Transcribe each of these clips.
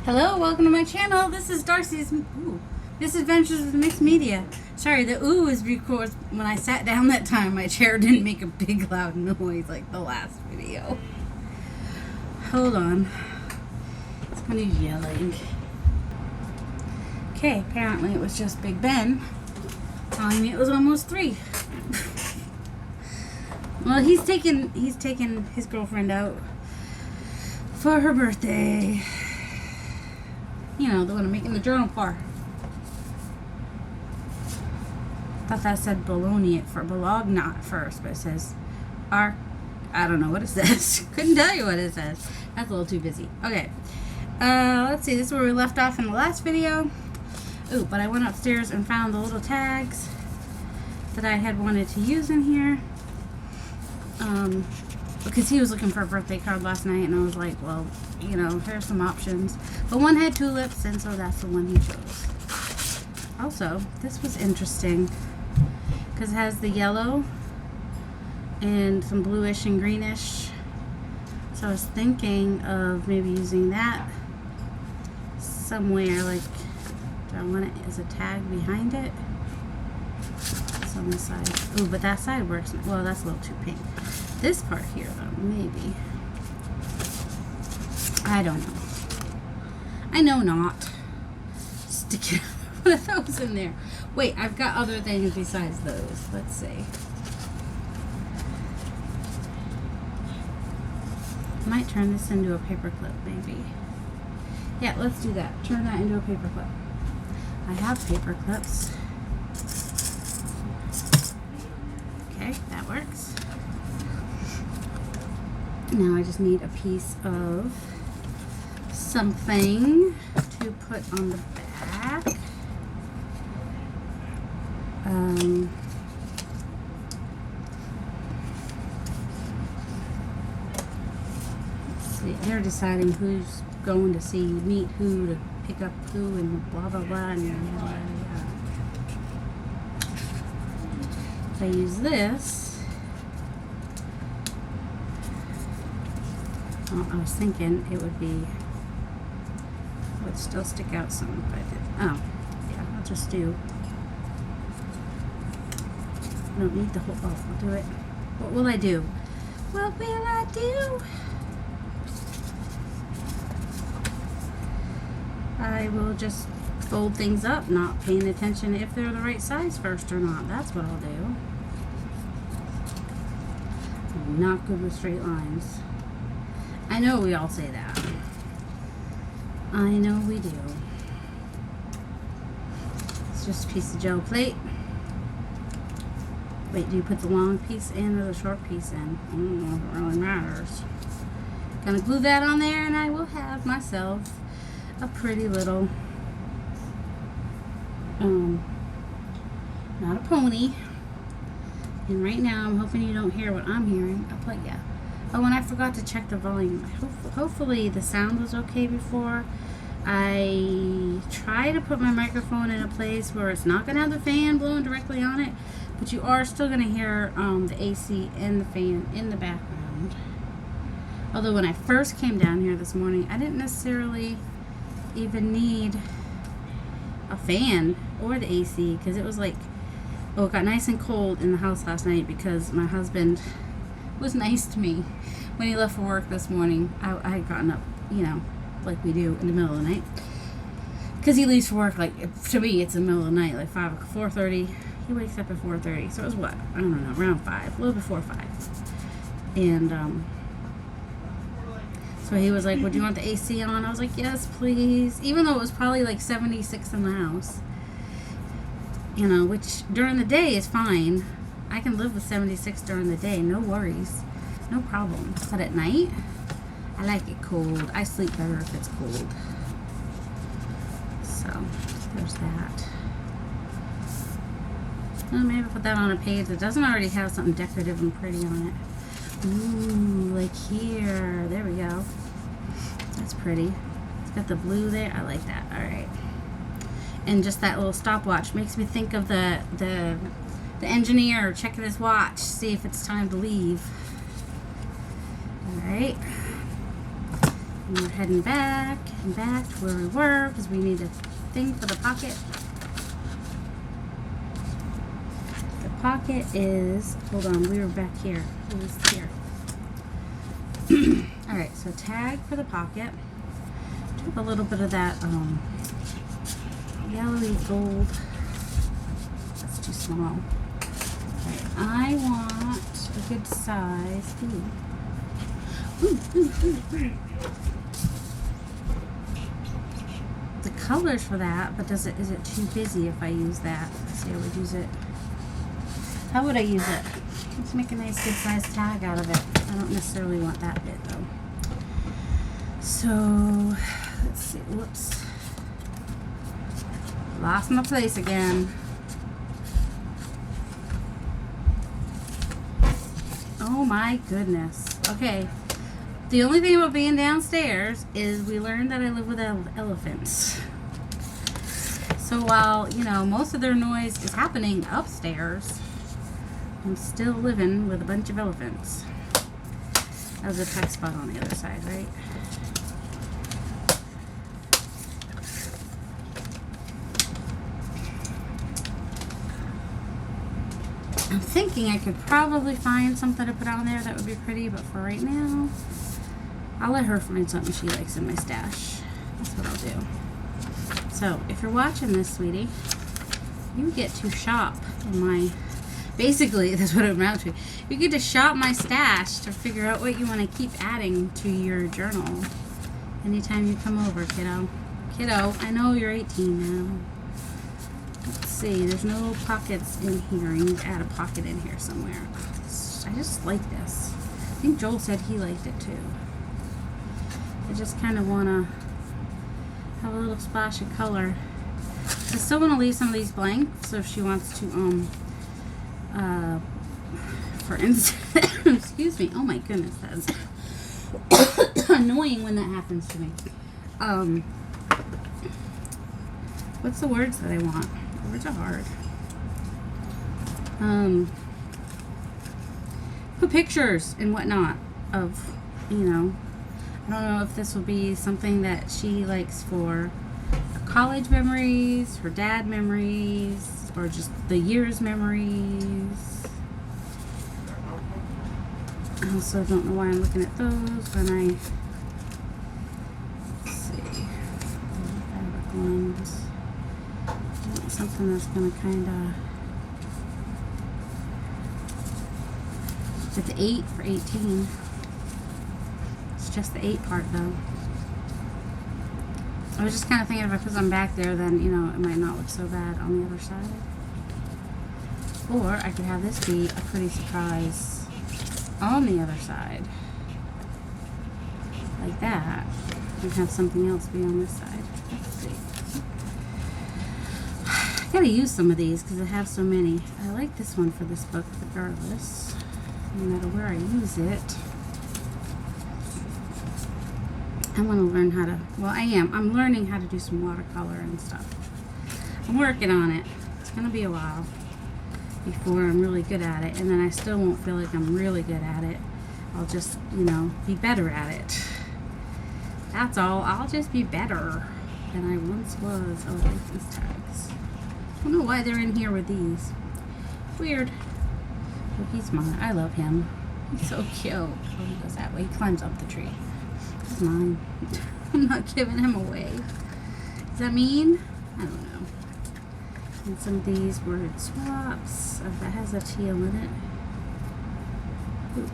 Hello, welcome to my channel. This is Darcy's Misadventures with Mixed Media. Sorry, the ooh is because when I sat down that time, my chair didn't make a big loud noise like the last video. Hold on. Somebody's yelling. Okay, apparently it was just Big Ben telling me it was almost 3. Well, he's taking his girlfriend out for her birthday. You know, the one I'm making the journal for. Thought that said Bologna at first, but it says I don't know what it says. Couldn't tell you what it says. That's a little too busy. Okay. Let's see, this is where we left off in the last video. Ooh, but I went upstairs and found the little tags that I had wanted to use in here. Because he was looking for a birthday card last night, and I was like, well, you know, here's some options. But one had tulips, and so that's the one he chose. Also, this was interesting because it has the yellow and some bluish and greenish. So I was thinking of maybe using that somewhere, like, do I want it as a tag behind it? It's on the side. Ooh, but that side works. Well, that's a little too pink. This part here, though, maybe. I don't know. I know not. Stick it. One of those in there. Wait, I've got other things besides those. Let's see. Might turn this into a paper clip, maybe. Yeah, let's do that. Turn that into a paper clip. I have paper clips. Okay, that works. Now I just need a piece of something to put on the back. Let's see, they're deciding who's going to meet who, to pick up who, and blah blah blah. And if I use this. Well, I was thinking it would still stick out some, but oh, yeah, I'll just do. I don't need the whole. Oh, I'll do it. What will I do? What will I do? I will just fold things up, not paying attention if they're the right size first or not. That's what I'll do. I'm not good with straight lines. I know we all say that. I know we do. It's just a piece of gel plate. Wait, do you put the long piece in or the short piece in? I don't know if it really matters. Gonna glue that on there, and I will have myself a pretty little, not a pony. And right now, I'm hoping you don't hear what I'm hearing. Yeah. Oh, and I forgot to check the volume. Hopefully the sound was okay before. I try to put my microphone in a place where it's not going to have the fan blowing directly on it, but you are still going to hear the AC and the fan in the background. Although when I first came down here this morning, I didn't necessarily even need a fan or the AC, because it was like, it got nice and cold in the house last night because my husband was nice to me. When he left for work this morning, I had gotten up, you know, like we do in the middle of the night. Because he leaves for work, like, to me, it's the middle of the night, like 4:30. He wakes up at 4:30, so it was what? I don't know, around 5, a little before 5. And, so he was like, would you want the AC on? I was like, yes, please. Even though it was probably like 76 in the house. You know, which during the day is fine. I can live with 76 during the day, no worries, no problem. But at night, I like it cold. I sleep better if it's cold. So, there's that. Well, maybe put that on a page that doesn't already have something decorative and pretty on it. Ooh, like here. There we go. That's pretty. It's got the blue there. I like that. All right. And just that little stopwatch makes me think of the engineer checking his watch, see if it's time to leave. All right. And we're heading back to where we were because we need a thing for the pocket. The pocket is, hold on, we were back here. It was here. Alright, so tag for the pocket. Took a little bit of that yellowy gold. That's too small. Right, I want a good size. Ooh. The colors for that, but is it too busy if I use that? Let's see, I would use it. How would I use it? Let's make a nice good size tag out of it. I don't necessarily want that bit though. So let's see. Whoops. Lost my place again. Oh my goodness. Okay. The only thing about being downstairs is we learned that I live with elephants. So while, you know, most of their noise is happening upstairs, I'm still living with a bunch of elephants. That was a tuck spot on the other side, right? I'm thinking I could probably find something to put on there that would be pretty, but for right now, I'll let her find something she likes in my stash. That's what I'll do. So, if you're watching this, sweetie, you get to shop in my... Basically, that's what it amounts to. You get to shop my stash to figure out what you want to keep adding to your journal. Anytime you come over, kiddo. Kiddo, I know you're 18 now. Let's see, there's no pockets in here. I need to add a pocket in here somewhere. I just like this. I think Joel said he liked it too. I just kind of want to have a little splash of color. I still want to leave some of these blank, so if she wants to, for instance, excuse me, oh my goodness, that's annoying when that happens to me. What's the words that I want? Words are hard. Put pictures and whatnot of, you know, I don't know if this will be something that she likes for her college memories, her dad memories, or just the year's memories. I also don't know why I'm looking at those when I, let's see, fabric ones. I want something that's going to kind of, it's 8 for 18. Just the 8 part though. I was just kind of thinking because I'm back there, then, you know, it might not look so bad on the other side. Or I could have this be a pretty surprise on the other side. Like that. And have something else be on this side. Let's see. I gotta use some of these because I have so many. I like this one for this book regardless. No matter where I use it. I want to learn how to, well, I'm learning how to do some watercolor and stuff. I'm working on it. It's going to be a while before I'm really good at it, and then I still won't feel like I'm really good at it. I'll just, you know, be better at it. That's all. I'll just be better than I once was. Oh, I like these tags. I don't know why they're in here with these. Weird. But he's mine. I love him. He's so cute. Oh, he goes that way. He climbs up the tree. He's mine. I'm not giving him away. Does that mean? I don't know. And some of these word swaps. If that has a teal in it. Ooh.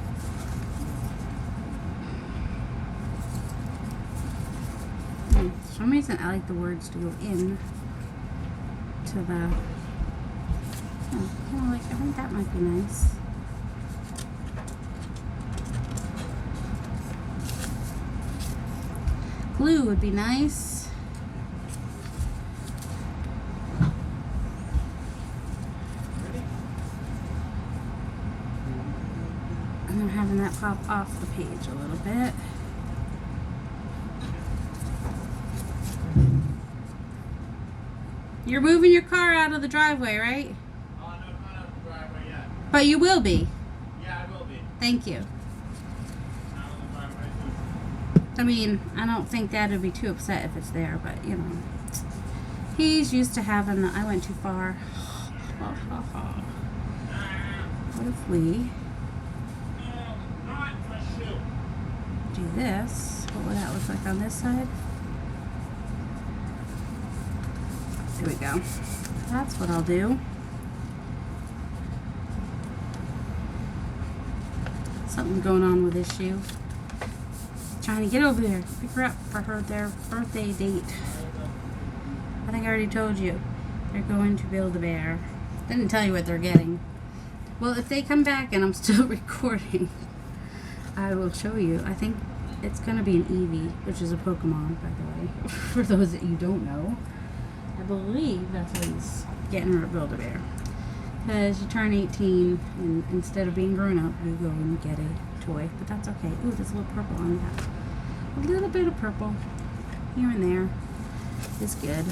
For some reason I like the words to go in to the, oh, kind of like, I think that might be nice. Glue would be nice. And I'm having that pop off the page a little bit. You're moving your car out of the driveway, right? Oh, no, not out of the driveway yet. But you will be. Yeah, I will be. Thank you. Not on the driveway. I mean, I don't think Dad would be too upset if it's there, but you know, he's used to having the I went too far. What if we do this? What would that look like on this side? There we go. That's what I'll do. Something's going on with this shoe. Trying to get over there, pick her up for their birthday date. I think I already told you. They're going to Build-A-Bear. Didn't tell you what they're getting. Well, if they come back and I'm still recording, I will show you. I think it's going to be an Eevee, which is a Pokemon, by the way. For those that you don't know. I believe that's what he's getting her at Build-A-Bear. Because you turn 18 and instead of being grown up, you go and get a toy. But that's okay. Ooh, there's a little purple on that. A little bit of purple here and there is good.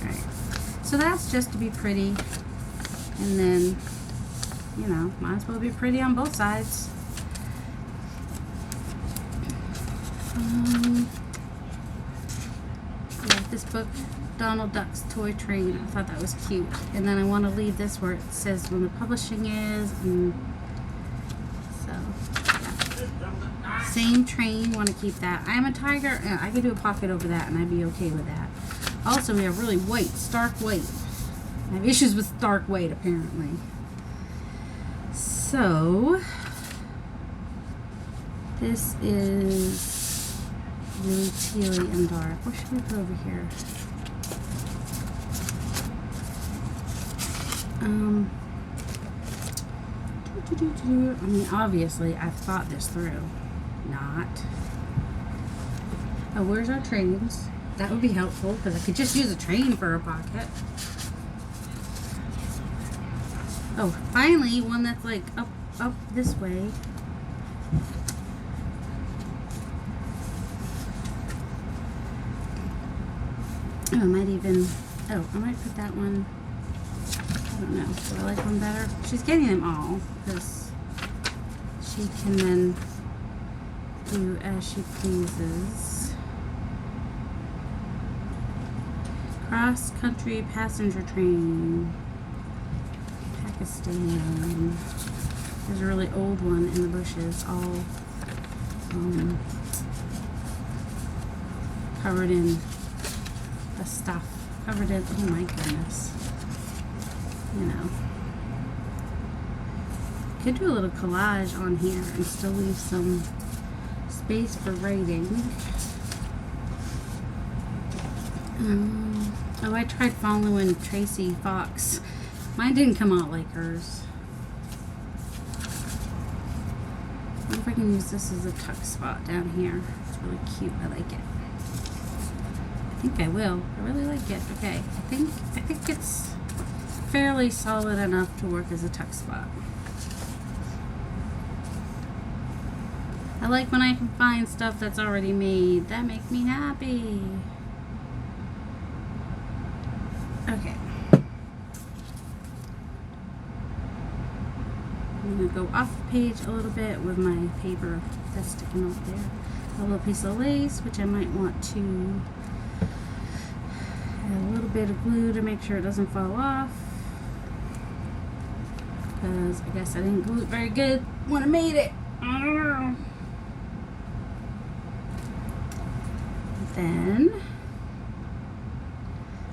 Alright. So that's just to be pretty. And then, you know, might as well be pretty on both sides. Yeah, this book, Donald Duck's Toy Train, I thought that was cute. And then I want to leave this where it says when the publishing is. And so, yeah. Same train, want to keep that. I am a tiger. I could do a pocket over that and I'd be okay with that. Also, we have really white, stark white. I have issues with stark white, apparently. So, this is really tealy and dark. What should we put over here? I mean, obviously, I've thought this through. Not. Oh, where's our trains? That would be helpful, because I could just use a train for a pocket. Oh, finally, one that's like up this way. Oh, I might even, I might put that one, I don't know, do I like one better? She's getting them all, because she can then do as she pleases. Cross-country passenger train. Pakistan. There's a really old one in the bushes, all covered in the stuff. Covered in, oh my goodness. You know. Could do a little collage on here and still leave some space for writing. Oh, I tried following Tracy Fox. Mine didn't come out like hers. I wonder if I can use this as a tuck spot down here. It's really cute. I like it. I think I will. I really like it. Okay. I think it's fairly solid enough to work as a tuck spot. I like when I can find stuff that's already made. That makes me happy. Okay. I'm going to go off the page a little bit with my paper that's sticking out there. A little piece of lace, which I might want to add a little bit of glue to make sure it doesn't fall off. Because I guess I didn't glue it very good when I made it. I don't know. Then,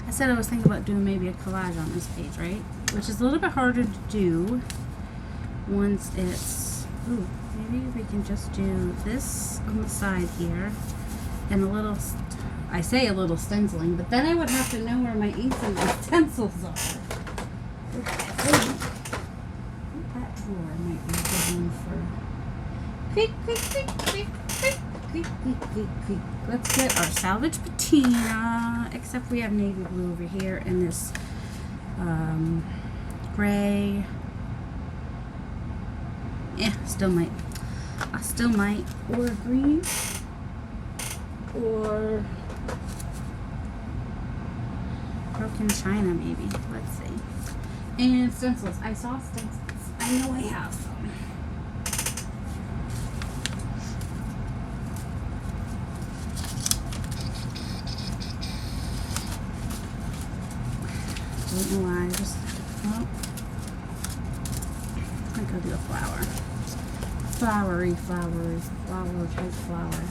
I said I was thinking about doing maybe a collage on this page, right? Which is a little bit harder to do once it's, ooh, maybe we can just do this on the side here and a little, I say a little stenciling, but then I would have to know where my inks and my stencils are. That drawer might be a good one for quick. Let's get our salvage patina, except we have navy blue over here and this gray. Yeah, I still might, or green, or broken china maybe. Let's see. And stencils. I saw stencils. I know I have some. Don't know why. Just, well, I think I'll do a flower. Flower type flower.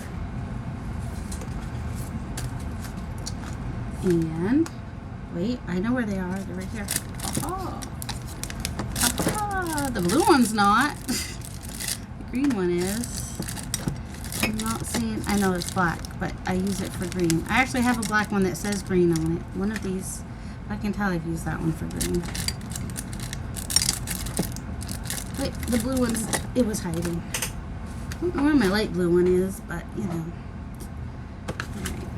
And, wait, I know where they are. They're right here. Oh, the blue one's not. The green one is. I'm not seeing, I know it's black, but I use it for green. I actually have a black one that says green on it. One of these, I can tell I've used that one for green. Wait, the blue one's, it was hiding. I don't know where my light blue one is, but you know. Alright.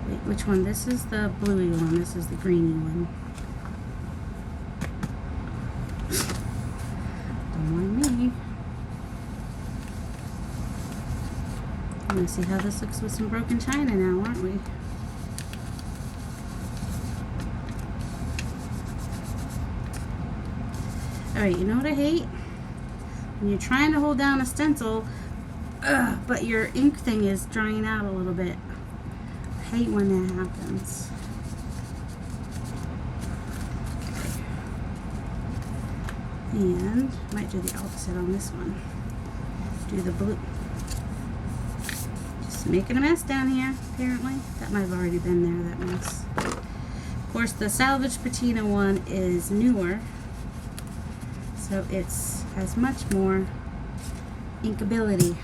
Wait, which one? This is the bluey one. This is the greeny one. Don't mind me. I'm gonna see how this looks with some broken china now, aren't we? Alright, you know what I hate? When you're trying to hold down a stencil, but your ink thing is drying out a little bit. I hate when that happens. Okay. And might do the opposite on this one. Do the blue. Just making a mess down here, apparently. That might have already been there, that mess. Of course, the Salvage Patina one is newer. So it has much more inkability.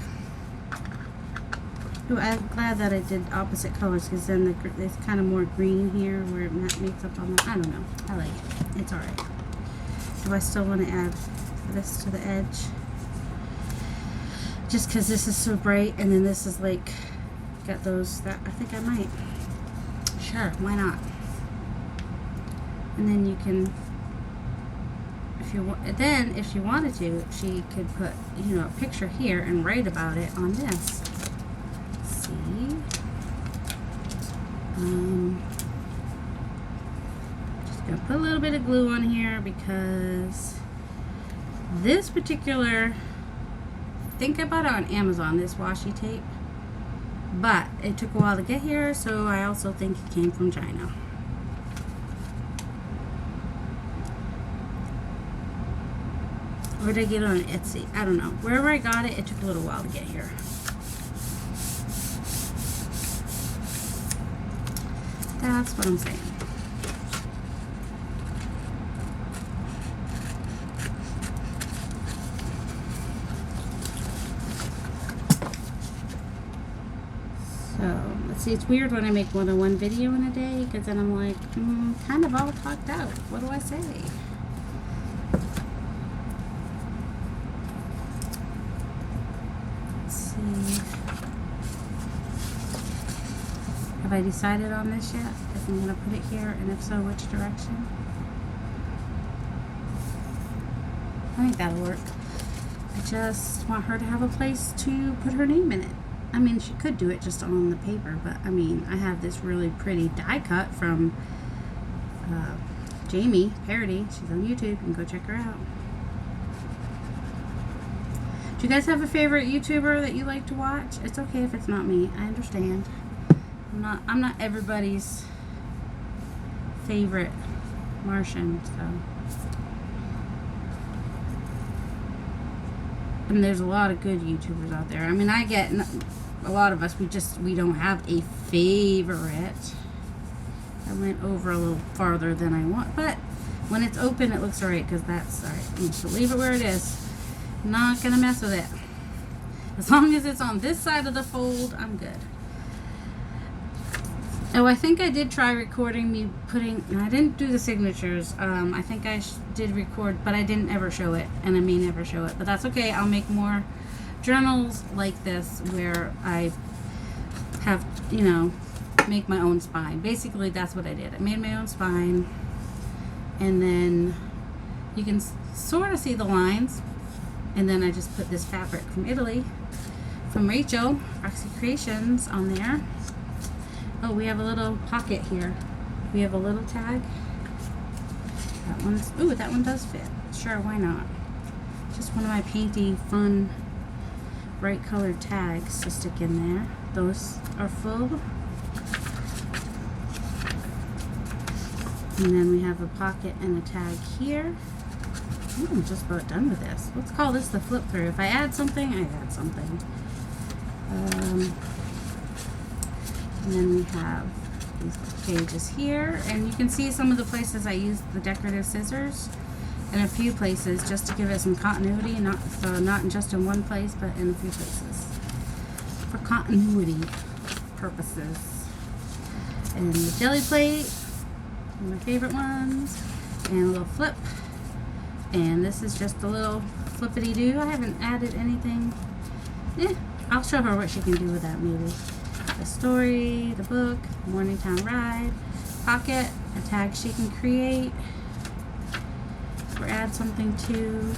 Ooh, I'm glad that I did opposite colors because then there's kind of more green here where it makes up on the, I don't know. I like it. It's alright. Do I still want to add this to the edge? Just because this is so bright and then this is like, got those, that I think I might. Sure, why not? And then you can, if she wanted to, she could put, you know, a picture here and write about it on this. See? Just gonna put a little bit of glue on here because this particular, I think I bought it on Amazon, this washi tape, but it took a while to get here, so I also think it came from China. Or did I get it on Etsy? I don't know. Wherever I got it, it took a little while to get here. That's what I'm saying. So, let's see. It's weird when I make more than one video in a day, because then I'm like, kind of all talked out. What do I say? Have I decided on this yet? If I'm going to put it here, and if so, which direction? I think that'll work. I just want her to have a place to put her name in it. I mean, she could do it just on the paper, but I mean, I have this really pretty die cut from Jamie Parody. She's on YouTube. You can go check her out. Do you guys have a favorite YouTuber that you like to watch? It's okay if it's not me. I understand. I'm not everybody's favorite Martian, so. And there's a lot of good YouTubers out there. I mean, I get a lot of us, we don't have a favorite. I went over a little farther than I want, but when it's open, it looks alright, because that's alright. I'm just gonna leave it where it is. Not gonna mess with it. As long as it's on this side of the fold, I'm good. Oh, I think I did try recording me putting, I didn't do the signatures. I think I did record, but I didn't ever show it, and I may never show it, but that's okay. I'll make more journals like this where I have, you know, make my own spine. Basically, that's what I did. I made my own spine, and then you can sort of see the lines, and then I just put this fabric from Italy, from Rachel, Roxy Creations, on there. Oh, we have a little pocket here. We have a little tag. That one's, ooh, that one does fit. Sure, why not? Just one of my painty, fun bright colored tags to stick in there. Those are full. And then we have a pocket and a tag here. Ooh, I'm just about done with this. Let's call this the flip through. If I add something, I add something. And then we have these pages here, and you can see some of the places I used the decorative scissors, and a few places just to give it some continuity, not just in one place, but in a few places for continuity purposes. And the jelly plate, one of my favorite ones, and a little flip. And this is just a little flippity-doo. I haven't added anything. I'll show her what she can do with that maybe. The story, the book, Morningtown Ride, pocket, a tag she can create, or add something to.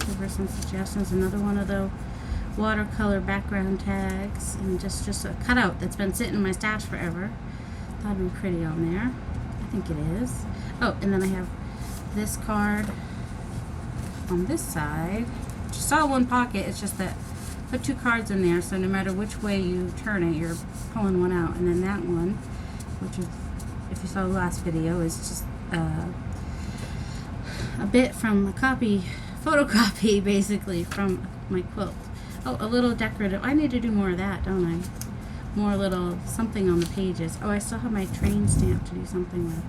Give her some suggestions. Another one of the watercolor background tags, and just a cutout that's been sitting in my stash forever. Thought it'd be pretty on there. I think it is. Oh, and then I have this card on this side. Just all one pocket. It's just that put two cards in there, so no matter which way you turn it, you're pulling one out. And then that one, which is, if you saw the last video, is just a bit from a photocopy basically from my quilt. Oh, a little decorative. I need to do more of that, don't I? More little something on the pages. Oh, I still have my train stamp to do something with.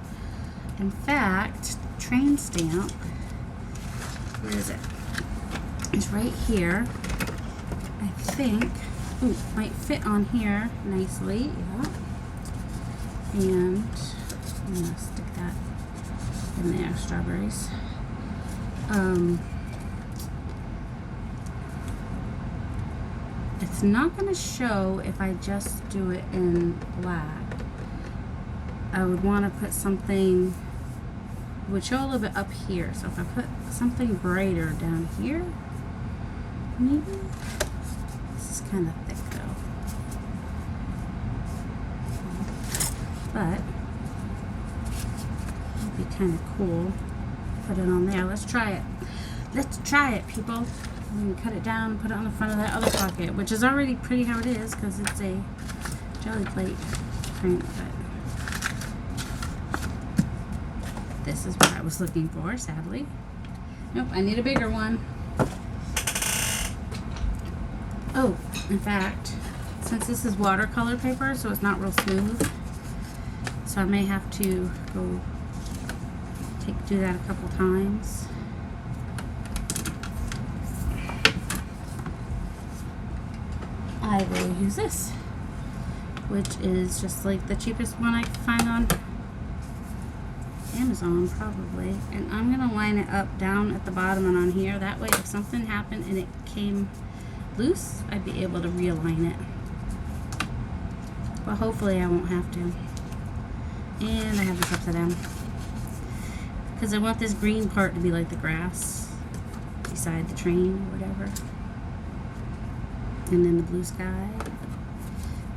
In fact, train stamp, where is it? It's right here. I think, ooh, might fit on here nicely, yeah. And I'm gonna stick that in there, strawberries. It's not gonna show if I just do it in black. I would want to put something, would show a little bit up here. So if I put something brighter down here, maybe. This is kind of thick though. But it'd be kind of cool. Put it on there. Let's try it. Let's try it, people. We can cut it down and put it on the front of that other pocket, which is already pretty how it is because it's a jelly plate print. But this is what I was looking for, sadly. Nope, I need a bigger one. Oh, in fact, since this is watercolor paper, so it's not real smooth, so I may have to go do that a couple times. I will use this, which is just like the cheapest one I could find on Amazon probably. And I'm gonna line it up down at the bottom and on here. That way if something happened and it came loose, I'd be able to realign it. But hopefully I won't have to. And I have this upside down because I want this green part to be like the grass beside the train or whatever. And then the blue sky.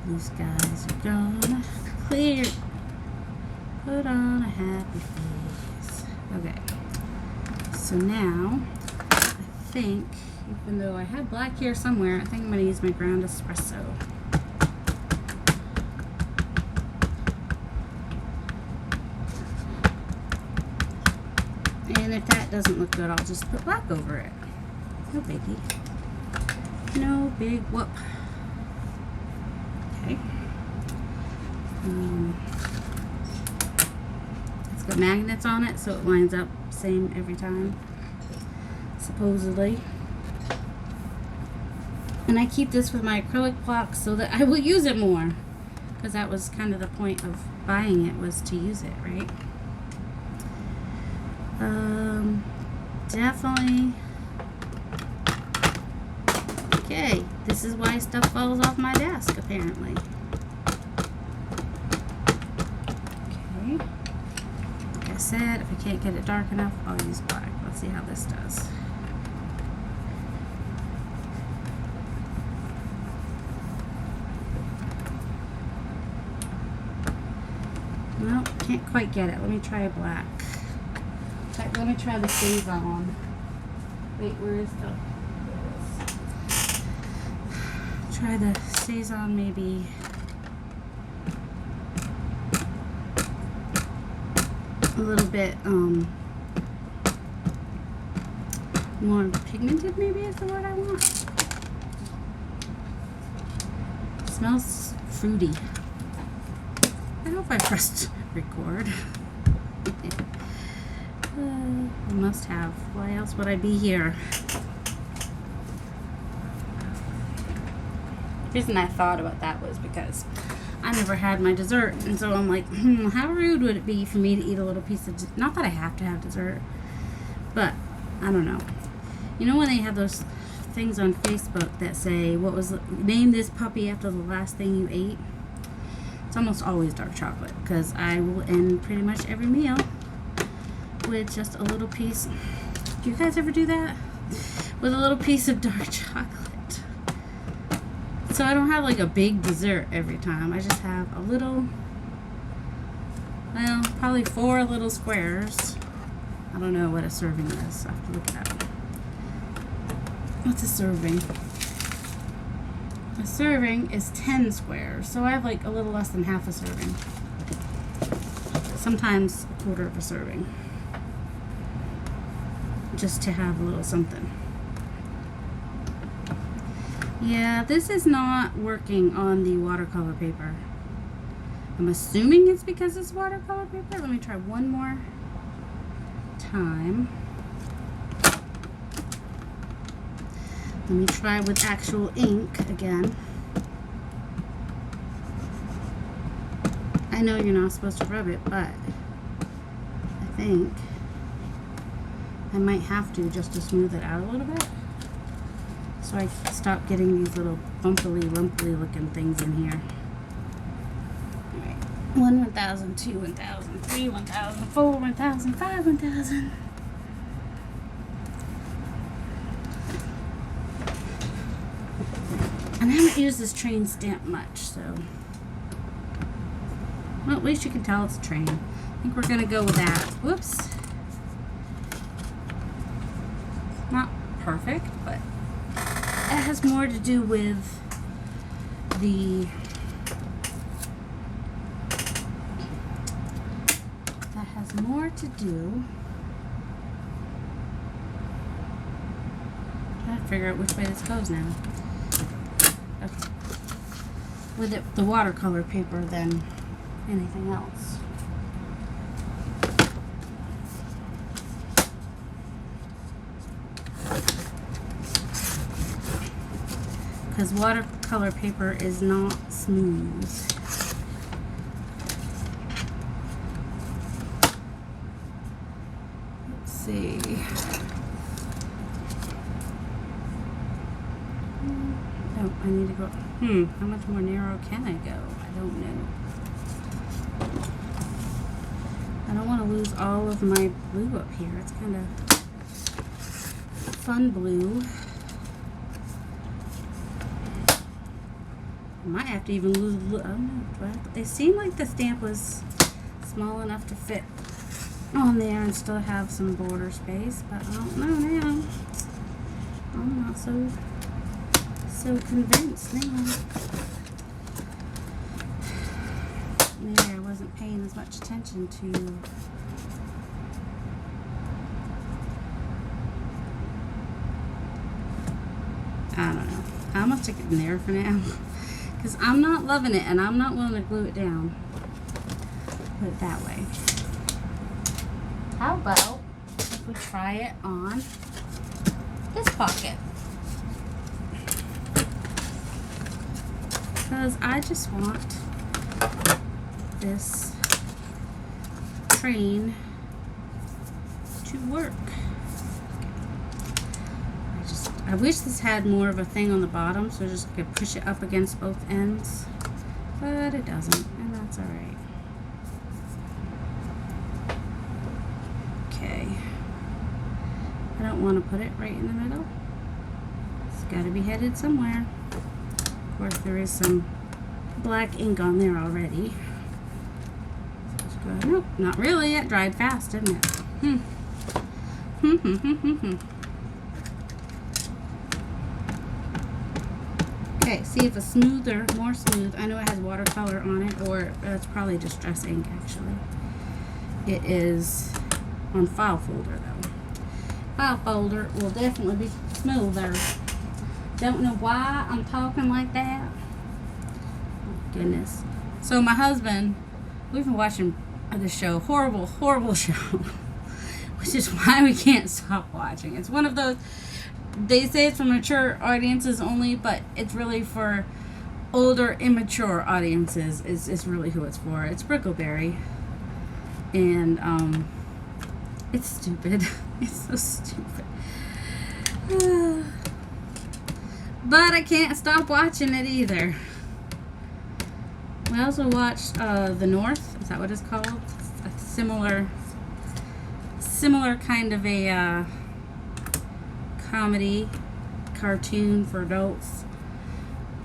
Blue skies are gonna clear. Put on a happy face. Okay. So now, I think, even though I had black here somewhere, I think I'm gonna use my ground espresso. And if that doesn't look good, I'll just put black over it. No biggie. No big whoop. Okay. It's got magnets on it, so it lines up same every time, supposedly. And I keep this with my acrylic blocks so that I will use it more, because that was kind of the point of buying it, was to use it, right? Definitely. Okay, this is why stuff falls off my desk, apparently. Okay. Like I said, if I can't get it dark enough, I'll use black. Let's see how this does. Well, can't quite get it. Let me try a black. Let me try the Save On. Wait, where is the... try the Saison maybe a little bit more pigmented, maybe is the word I want. Smells fruity. I hope I pressed record. I must have. Why else would I be here? The reason I thought about that was because I never had my dessert, and so I'm like, how rude would it be for me to eat a little piece of not that I have to have dessert, but I don't know. You know when they have those things on Facebook that say, name this puppy after the last thing you ate? It's almost always dark chocolate, because I will end pretty much every meal with just a little piece. Do you guys ever do that? With a little piece of dark chocolate. So I don't have like a big dessert every time. I just have a little, well, probably 4 little squares. I don't know what a serving is. I have to look it up. What's a serving? A serving is 10 squares. So I have like a little less than half a serving. Sometimes a quarter of a serving. Just to have a little something. Yeah, this is not working on the watercolor paper. I'm assuming it's because it's watercolor paper. Let me try one more time. Let me try with actual ink again. I know you're not supposed to rub it, but I think I might have to just to smooth it out a little bit. So I stop getting these little bumpily, lumpily looking things in here. Alright. 1, 1,000, 2, 1,000, 3, 1,000, 4, 1,000, 5, 1,000. And I haven't used this train stamp much, so. Well, at least you can tell it's a train. I think we're going to go with that. Whoops. Not perfect, but it has more to do with the trying to figure out which way this goes now. Okay. With it, the watercolor paper than anything else. Because watercolor paper is not smooth. Let's see. Oh, I need to go. How much more narrow can I go? I don't know. I don't want to lose all of my blue up here. It's kind of fun blue. I might have to even lose a little. I don't know. It seemed like the stamp was small enough to fit on there and still have some border space, but I don't know now. I'm not so convinced now. Maybe I wasn't paying as much attention to I don't know. I'm gonna stick it in there for now. Because I'm not loving it and I'm not willing to glue it down. Put it that way. How about if we try it on this pocket? Because I just want this train to work. I wish this had more of a thing on the bottom so I just could push it up against both ends, but it doesn't, and that's alright. Okay, I don't want to put it right in the middle. It's got to be headed somewhere. Of course, there is some black ink on there already. So just go, nope, not really. It dried fast, didn't it? Okay, Okay, see if it's smoother, more smooth. I know it has watercolor on it, or it's probably distress ink actually. It is on file folder though. File folder will definitely be smoother. Don't know why I'm talking like that. Oh, goodness. So my husband, we've been watching the show, horrible, horrible show, which is why we can't stop watching. It's one of those, they say it's for mature audiences only, but it's really for older, immature audiences is really who it's for. It's Brickleberry. And it's stupid. It's so stupid. But I can't stop watching it either. We also watched The North. Is that what it's called? A similar kind of a comedy cartoon for adults.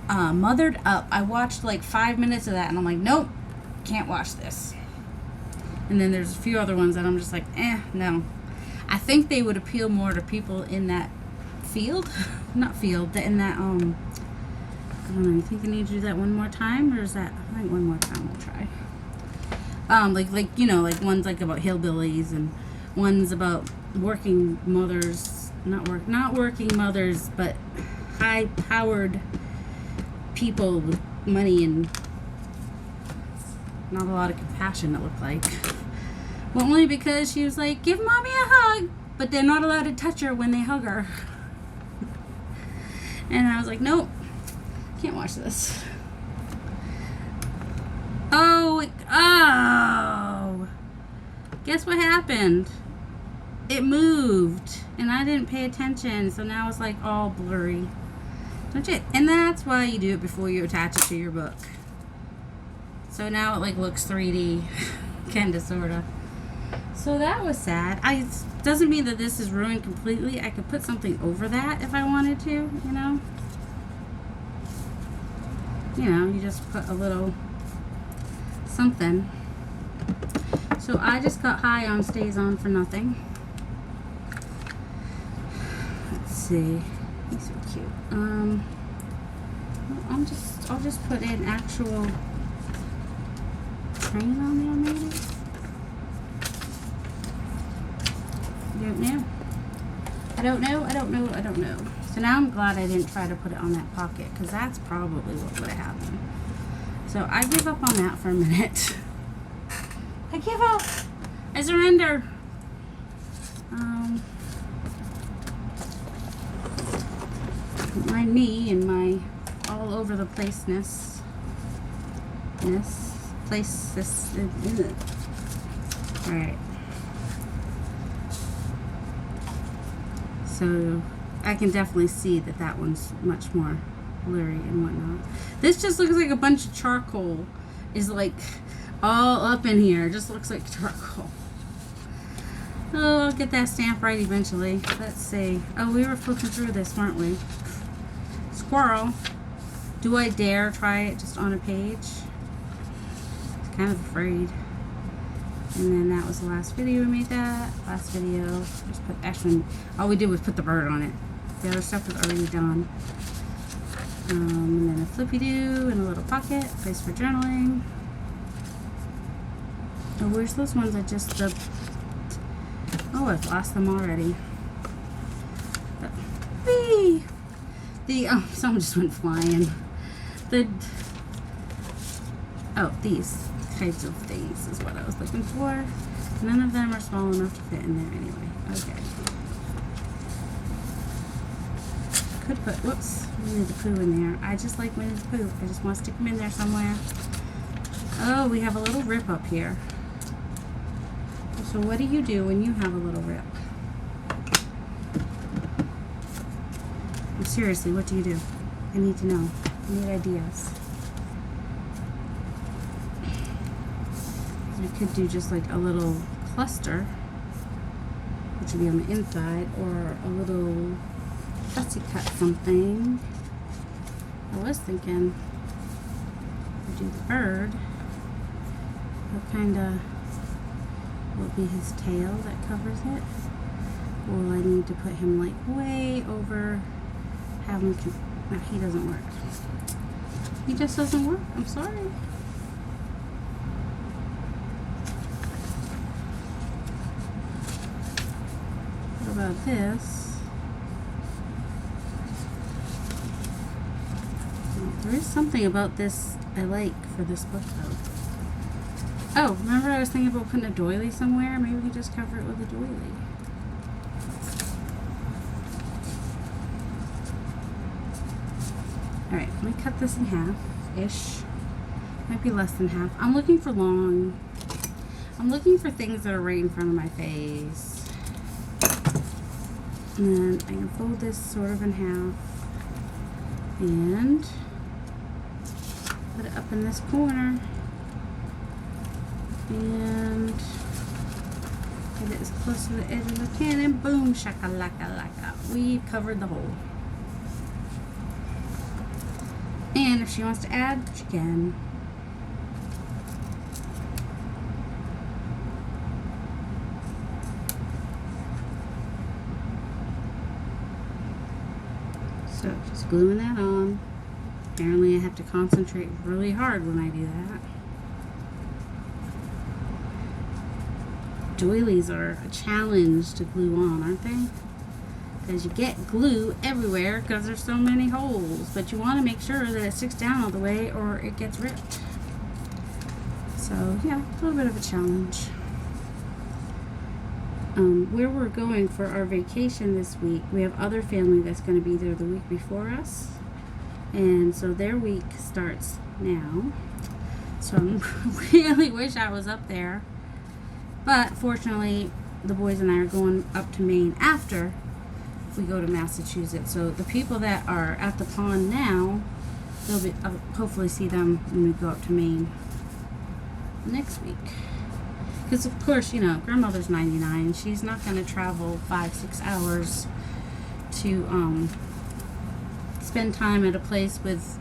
Mothered Up. I watched like 5 minutes of that and I'm like, nope, can't watch this. And then there's a few other ones that I'm just like, no. I think they would appeal more to people in that field. Not field, in that, I don't know, you think I need to do that one more time? Or is that, I think one more time we'll try. Like you know, like ones like about hillbillies and ones about working mothers, not working mothers, but high-powered people with money and not a lot of compassion, it looked like. Well, only because she was like, give mommy a hug, but they're not allowed to touch her when they hug her. And I was like, nope, can't watch this. Oh, guess what happened? It moved, and I didn't pay attention, so now it's like all blurry. Don't you? And that's why you do it before you attach it to your book. So now it like looks 3D, kinda, sorta. So that was sad. Doesn't mean that this is ruined completely. I could put something over that if I wanted to, you know. You know, you just put a little something. So I just got high on Stays On for Nothing. Let's see. He's so cute. I'll just put in actual train on there maybe. I don't know. So now I'm glad I didn't try to put it on that pocket, because that's probably what would have happened. So I give up on that for a minute. I give up. I surrender. Don't mind me and my all over the placeness. Alright. So I can definitely see that that one's much more blurry and whatnot. This just looks like a bunch of charcoal is like all up in here. It just looks like charcoal. Oh, I'll get that stamp right eventually. Let's see. Oh, we were flipping through this, weren't we? Squirrel. Do I dare try it just on a page? I'm kind of afraid. And then that was the last video we made that. Last video, just put, actually, all we did was put the bird on it. The other stuff was already done. And then a flippy-doo and a little pocket, place for journaling. Oh, where's those ones I just, oh, I've lost them already. Whee! Someone just went flying. These types of things is what I was looking for. None of them are small enough to fit in there anyway. Okay. Could put, whoops, Winnie the Pooh in there. I just like Winnie the Pooh. I just want to stick him in there somewhere. Oh, we have a little rip up here. So what do you do when you have a little rip? Seriously, what do you do? I need to know. I need ideas. I could do just like a little cluster, which would be on the inside, or a little fussy cut something. I was thinking I'd do the bird. What kind of will be his tail that covers it? Or will I need to put him like way over, have him No, he doesn't work. He just doesn't work. I'm sorry. What about this? There is something about this I like for this book though. Oh, remember I was thinking about putting a doily somewhere? Maybe we can just cover it with a doily. Alright, let me cut this in half-ish. Might be less than half. I'm looking for long. I'm looking for things that are right in front of my face. And then I can fold this sort of in half. And put it up in this corner. And get it as close to the edge as I can. And boom, shakalaka-laka. We've covered the hole. And if she wants to add, she can. So just gluing that on. Apparently I have to concentrate really hard when I do that. Doilies are a challenge to glue on, aren't they? Because you get glue everywhere because there's so many holes. But you want to make sure that it sticks down all the way or it gets ripped. So yeah, a little bit of a challenge. Where we're going for our vacation this week, we have other family that's going to be there the week before us. And so their week starts now. So I really wish I was up there. But fortunately, the boys and I are going up to Maine after we go to Massachusetts. So the people that are at the pond now, they'll be, I'll hopefully see them when we go up to Maine next week. Because of course, you know, grandmother's 99. She's not going to travel 5-6 hours to spend time at a place with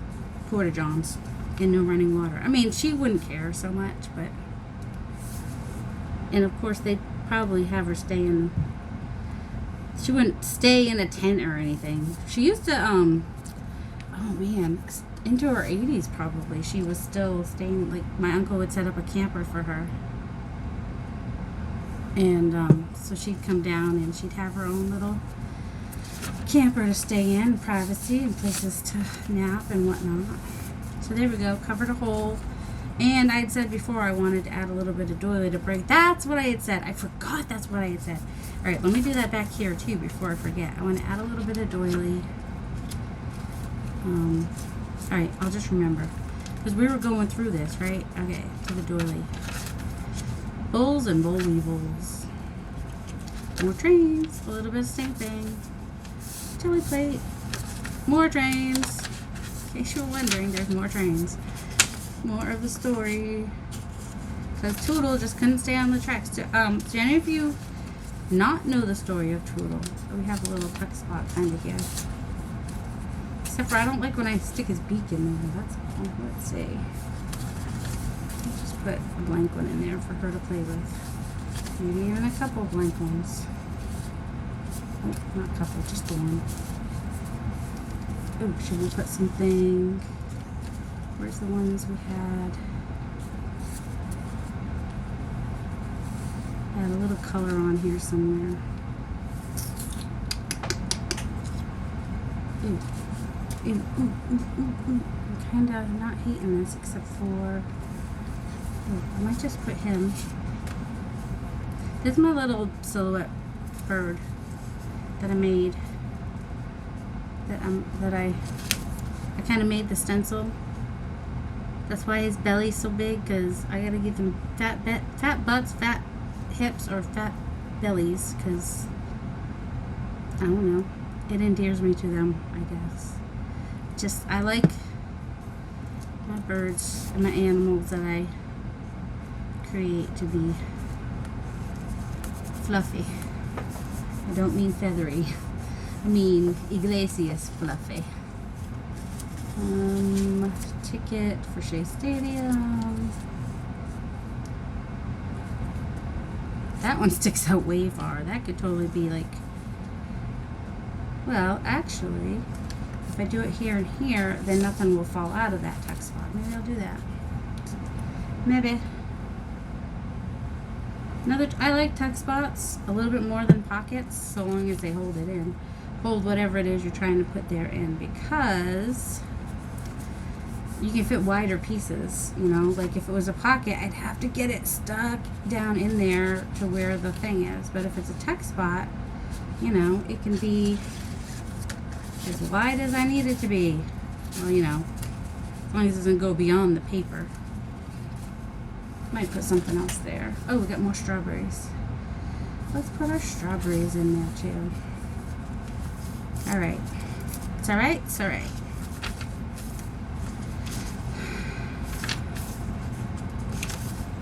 porta johns and no running water. I mean, she wouldn't care so much, but... And of course, they'd probably have her stay in... She wouldn't stay in a tent or anything. She used to, oh man, into her 80s probably. She was still staying, like, my uncle would set up a camper for her. And so she'd come down and she'd have her own little camper to stay in, privacy and places to nap and whatnot. So there we go, covered a hole. And I had said before I wanted to add a little bit of doily to break. That's what I had said. I forgot that's what I had said. All right, let me do that back here too before I forget. I want to add a little bit of doily. All right, I'll just remember. Because we were going through this, right? Okay, to the doily. Bowls and boll weevils. More trains, a little bit of stamping. Jelly plate. More trains. In case you were wondering, there's more trains. More of the story. Because Toodle just couldn't stay on the tracks. Do any of you not know the story of Toodle? We have a little tuck spot kind of here. Except for I don't like when I stick his beak in there. That's all. Let's see. Let's just put a blank one in there for her to play with. Maybe even a couple blank ones. Oh, not a couple, just the one. Oh, should we put something... Where's the ones we had? Add a little color on here somewhere. Ooh. Ooh, ooh, ooh, ooh, ooh. I'm kind of not hating this except for... Ooh, I might just put him. This is my little silhouette bird that I made. That I kind of made the stencil. That's why his belly's so big, because I gotta give them fat butts, fat hips, or fat bellies, because I don't know. It endears me to them, I guess. Just, I like my birds and my animals that I create to be fluffy. I don't mean feathery. I mean Iglesias fluffy. Ticket for Shea Stadium. That one sticks out way far. That could totally be like... Well, actually, if I do it here and here, then nothing will fall out of that tuck spot. Maybe I'll do that. Maybe. I like tuck spots a little bit more than pockets, so long as they hold it in. Hold whatever it is you're trying to put there in, because you can fit wider pieces, you know. Like if it was a pocket, I'd have to get it stuck down in there to where the thing is. But if it's a tuck spot, you know, it can be as wide as I need it to be. Well, you know, as long as it doesn't go beyond the paper. Might put something else there. Oh, we got more strawberries. Let's put our strawberries in there too. Alright. It's alright? It's alright.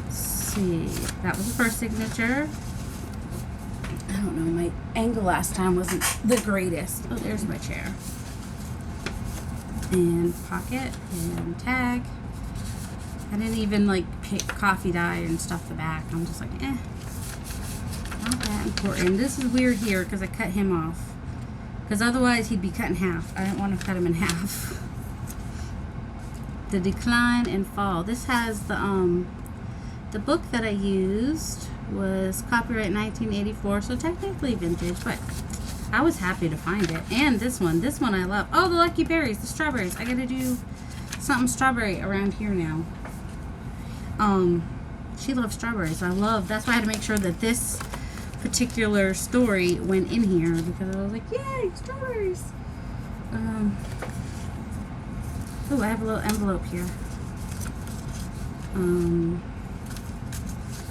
Let's see. That was the first signature. I don't know, my angle last time wasn't the greatest. Oh, there's my chair. And pocket and tag. I didn't even like pick coffee dye and stuff the back. I'm just like, not that important. This is weird here because I cut him off. Because otherwise he'd be cut in half. I didn't want to cut him in half. The Decline and Fall. This has the book that I used was copyright 1984, so technically vintage, but I was happy to find it. And this one I love. Oh, the Lucky Berries, the strawberries. I gotta do something strawberry around here now. She loves strawberries. That's why I had to make sure that this particular story went in here, because I was like, yay, strawberries. Oh, I have a little envelope here.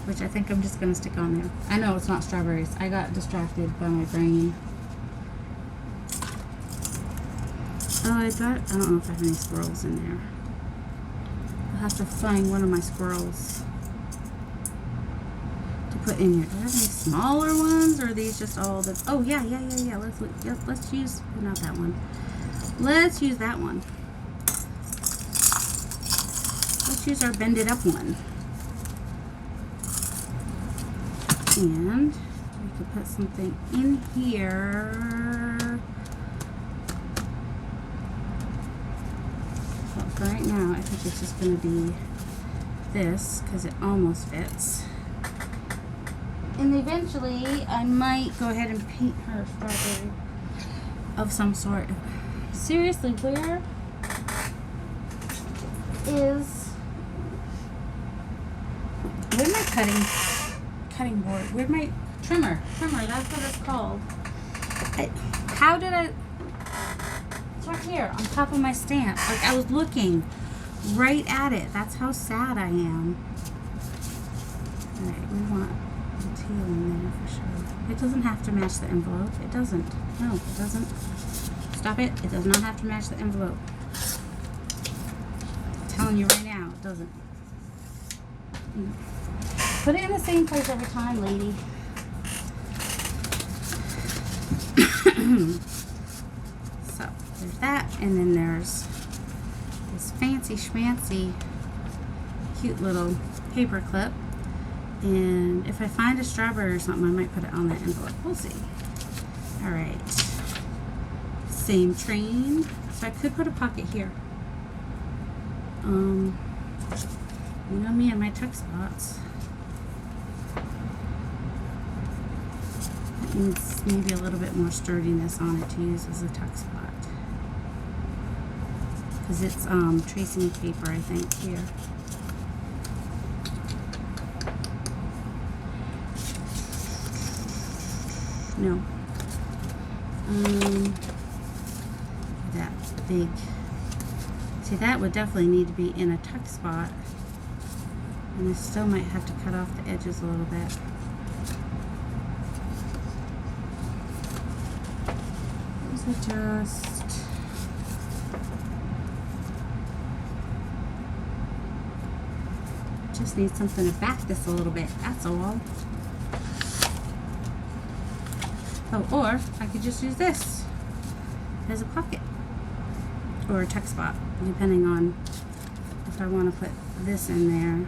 Which I think I'm just gonna stick on there. I know it's not strawberries. I got distracted by my brain. Oh, I don't know if I have any squirrels in there. I'll have to find one of my squirrels to put in here. Do I have any smaller ones, or are these just all the? Oh yeah. Let's use not that one. Let's use that one. Let's use our bended up one. And we could put something in here. But for right now, I think it's just going to be this, because it almost fits. And eventually, I might go ahead and paint her a strawberry of some sort. Seriously, where's my cutting board? Where'd my trimmer? That's what it's called. It's right here on top of my stamp. Like, I was looking right at it. That's how sad I am. Alright, we want the teal in there for sure. It doesn't have to match the envelope. It doesn't. No, it doesn't. Stop it. It does not have to match the envelope. I'm telling you right now, it doesn't. Put it in the same place every time, lady. So, there's that. And then there's this fancy schmancy cute little paper clip. And if I find a strawberry or something, I might put it on that envelope. We'll see. Alright. Same train. So I could put a pocket here. You know me and my tuck spots. It needs maybe a little bit more sturdiness on it to use as a tuck spot. Because it's tracing paper, I think, here. No. That big. See, that would definitely need to be in a tuck spot. And I still might have to cut off the edges a little bit. These are just need something to back this a little bit, that's all. Oh, or I could just use this as a pocket or a tuck spot, depending on if I want to put this in there.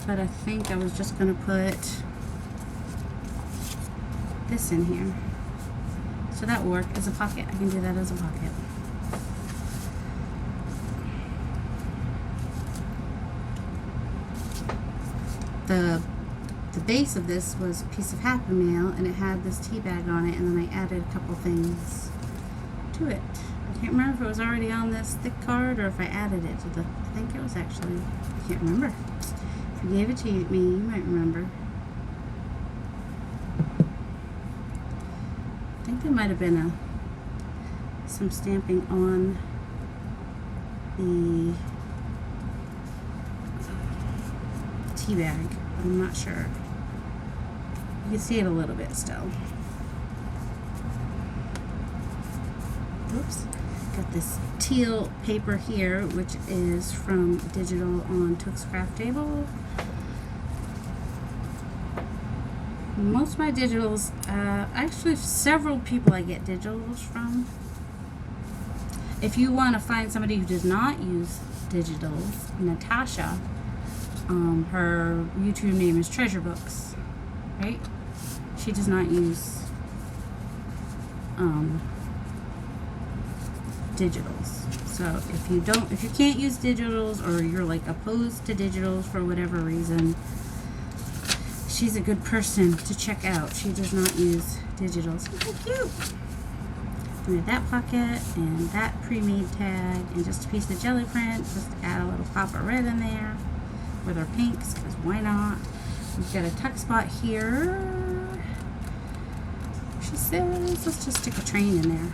But I think I was just going to put this in here. So that will work as a pocket. I can do that as a pocket. the base of this was a piece of Happy Mail, and it had this tea bag on it, and then I added a couple things to it. I can't remember if it was already on this thick card or if I added it to the. I think it was actually. I can't remember. If I gave it to me, you might remember. I think there might have been some stamping on the tea bag, but I'm not sure. You can see it a little bit still. Oops. Got this teal paper here, which is from Digital on Tooks Craft Table. Most of my digitals, actually several people I get digitals from. If you want to find somebody who does not use digitals, Natasha, her YouTube name is Treasure Books, right? She does not use digitals. So if you can't use digitals, or you're like opposed to digitals for whatever reason, she's a good person to check out. She does not use digitals. Oh, how cute! We have that pocket and that pre-made tag and just a piece of jelly print, just to add a little pop of red in there with our pinks, because why not? We've got a tuck spot here. She says, let's just stick a train in there.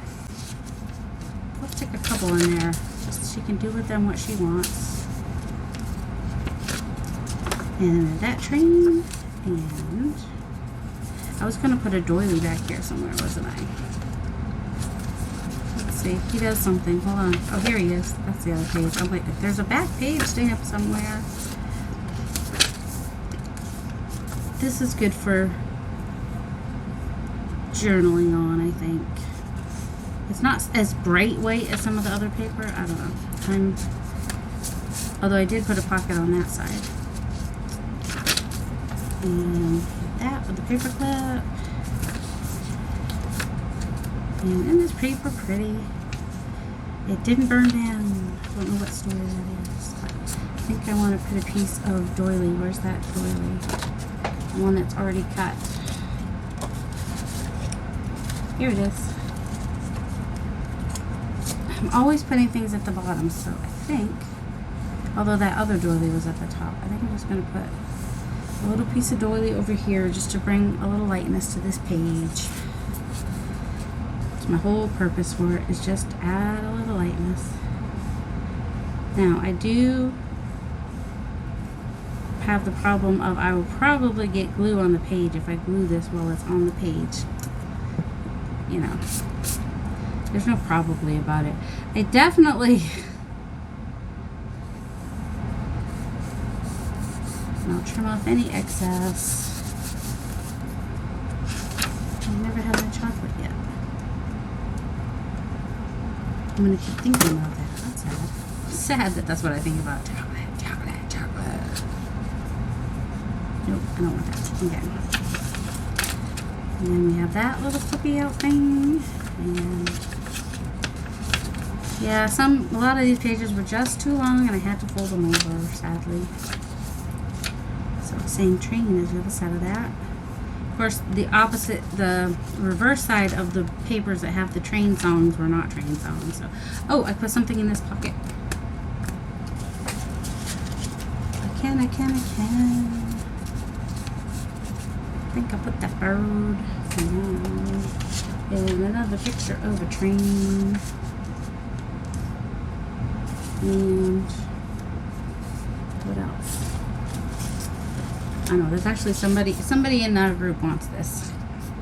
Let's stick a couple in there, just so she can do with them what she wants. And that train, and I was going to put a doily back here somewhere, wasn't I? Let's see, he does something. Hold on. Oh, here he is. That's the other page. I'm like, if there's a back page stamp somewhere. This is good for journaling on, I think. It's not as bright white as some of the other paper. I don't know. Although I did put a pocket on that side. And that with the paper clip. And isn't this paper pretty? It didn't burn down. I don't know what story that is. I think I want to put a piece of doily. Where's that doily? The one that's already cut. Here it is. I'm always putting things at the bottom, so I think, although that other doily was at the top, I think I'm just going to put a little piece of doily over here just to bring a little lightness to this page. So my whole purpose for it is just to add a little lightness. Now, I do have the problem of I will probably get glue on the page if I glue this while it's on the page. You know, there's no probably about it. I definitely, and I'll trim off any excess. I've never had my chocolate yet. I'm gonna keep thinking about that. That's sad. Sad that that's what I think about. Chocolate. Nope, I don't want that. Okay. And then we have that little flippy out thing. And yeah, a lot of these pages were just too long and I had to fold them over, sadly. So same train as the other side of that. Of course, the reverse side of the papers that have the train songs were not train songs. So, oh, I put something in this pocket. I can. I think I put that bird and another picture of a train. And what else? I know there's actually somebody in our group wants this.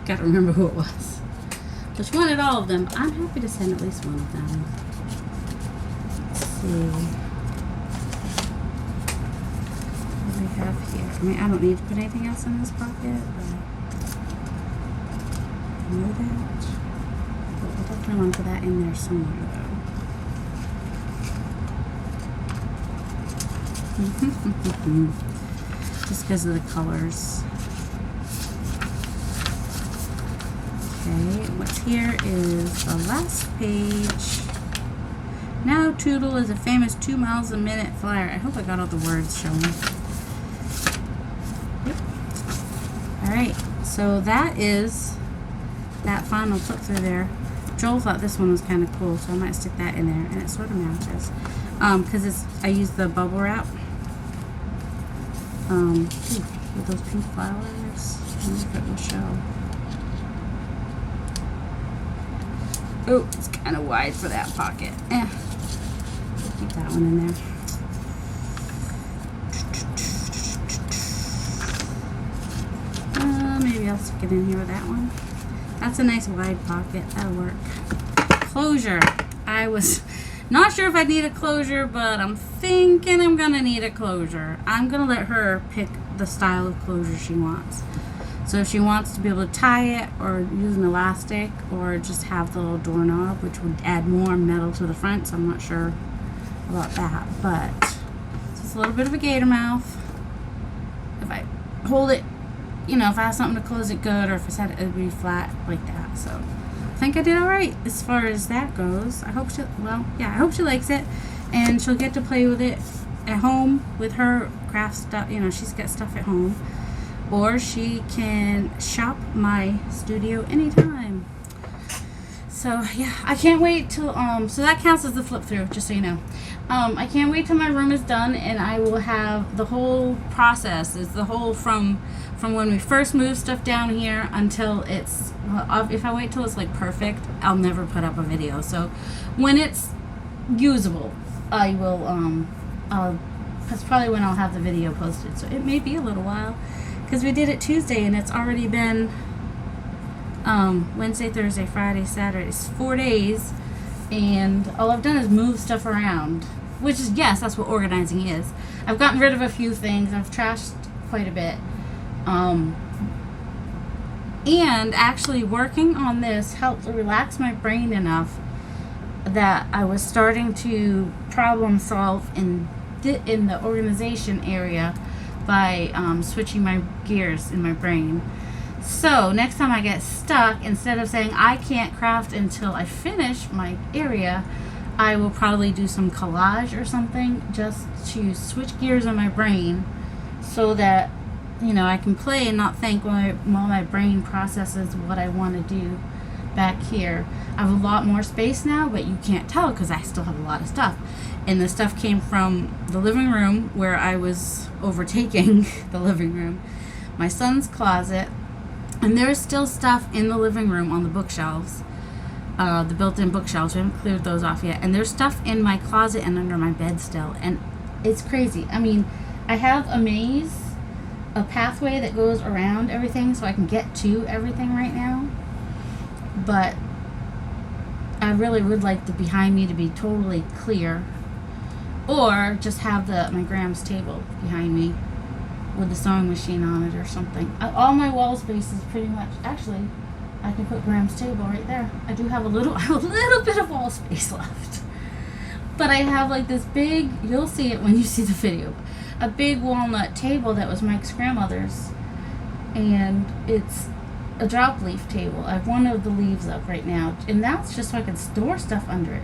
Gotta remember who it was. Which wanted all of them. I'm happy to send at least one of them. Let's see. What do we have here? I mean, I don't need to put anything else in this pocket, but I know that. But I definitely want to put that in there somewhere, though. Just because of the colors. Okay, what's here is the last page. Now Toodle is a famous 2 miles a minute flyer. I hope I got all the words shown. Alright, so that is that final flip through there. Joel thought this one was kind of cool, so I might stick that in there, and it sort of matches. Because I used the bubble wrap. With those pink flowers. I wonder if it will show. Oh, it's kind of wide for that pocket. Keep that one in there. Maybe I'll stick it in here with that one. That's a nice wide pocket. That'll work. Closure. I was not sure if I need a closure, but I'm thinking I'm going to need a closure. I'm going to let her pick the style of closure she wants. So if she wants to be able to tie it or use an elastic or just have the little doorknob, which would add more metal to the front, so I'm not sure about that. But it's just a little bit of a gator mouth. If I hold it, you know, if I have something to close it good, or if I said it would be flat like that. So I think I did all right as far as that goes. I hope I hope she likes it, and she'll get to play with it at home with her craft stuff. You know, she's got stuff at home, or she can shop my studio anytime. So yeah, I can't wait till so that counts as the flip through, just so you know. I can't wait till my room is done, and I will have the whole process. Is the whole from when we first move stuff down here until it's, if I wait till it's like perfect, I'll never put up a video. So when it's usable, I will that's probably when I'll have the video posted. So it may be a little while, because we did it Tuesday and it's already been Wednesday, Thursday, Friday, Saturday. It's 4 days, and all I've done is move stuff around, which is, yes, that's what organizing is. I've gotten rid of a few things. I've trashed quite a bit. And actually working on this helped relax my brain enough that I was starting to problem solve in the organization area by switching my gears in my brain. So next time I get stuck, instead of saying I can't craft until I finish my area, I will probably do some collage or something just to switch gears in my brain, so that, you know, I can play and not think while my brain processes what I want to do back here. I have a lot more space now, but you can't tell because I still have a lot of stuff. And the stuff came from the living room, where I was overtaking the living room, my son's closet, and there's still stuff in the living room on the bookshelves, the built-in bookshelves. We haven't cleared those off yet. And there's stuff in my closet and under my bed still. And it's crazy. I mean, I have a maze, a pathway that goes around everything so I can get to everything right now. But I really would like the behind me to be totally clear, or just have my Graham's table behind me with the sewing machine on it or something. All my wall space is pretty much, actually, I can put Graham's table right there. I do have a little bit of wall space left. But I have like this big, you'll see it when you see the video, a big walnut table that was Mike's grandmother's, and it's a drop leaf table. I have one of the leaves up right now, and that's just so I can store stuff under it.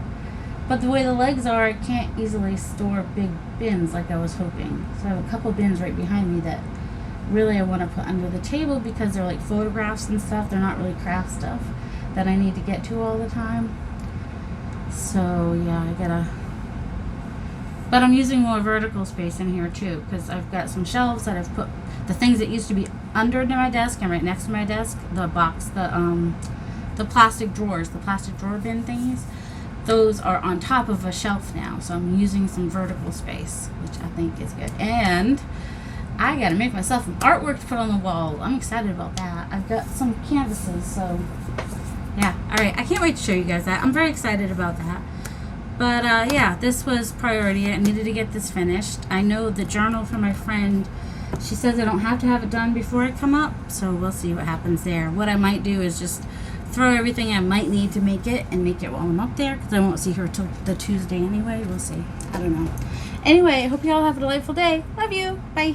But the way the legs are, I can't easily store big bins like I was hoping. So I have a couple bins right behind me that really I want to put under the table, because they're like photographs and stuff. They're not really craft stuff that I need to get to all the time. So yeah, but I'm using more vertical space in here too, because I've got some shelves that I've put the things that used to be under my desk and right next to my desk, the plastic drawers, the plastic drawer bin thingies. Those are on top of a shelf now, so I'm using some vertical space, which I think is good. And I gotta make myself some artwork to put on the wall. I'm excited about that. I've got some canvases, so yeah. Alright, I can't wait to show you guys that. I'm very excited about that. But yeah, this was priority. I needed to get this finished. I know the journal from my friend, she says I don't have to have it done before I come up, so we'll see what happens there. What I might do is just throw everything I might need to make it while I'm up there, because I won't see her till the Tuesday anyway. We'll see. I don't know. Anyway, I hope you all have a delightful day. Love you. Bye.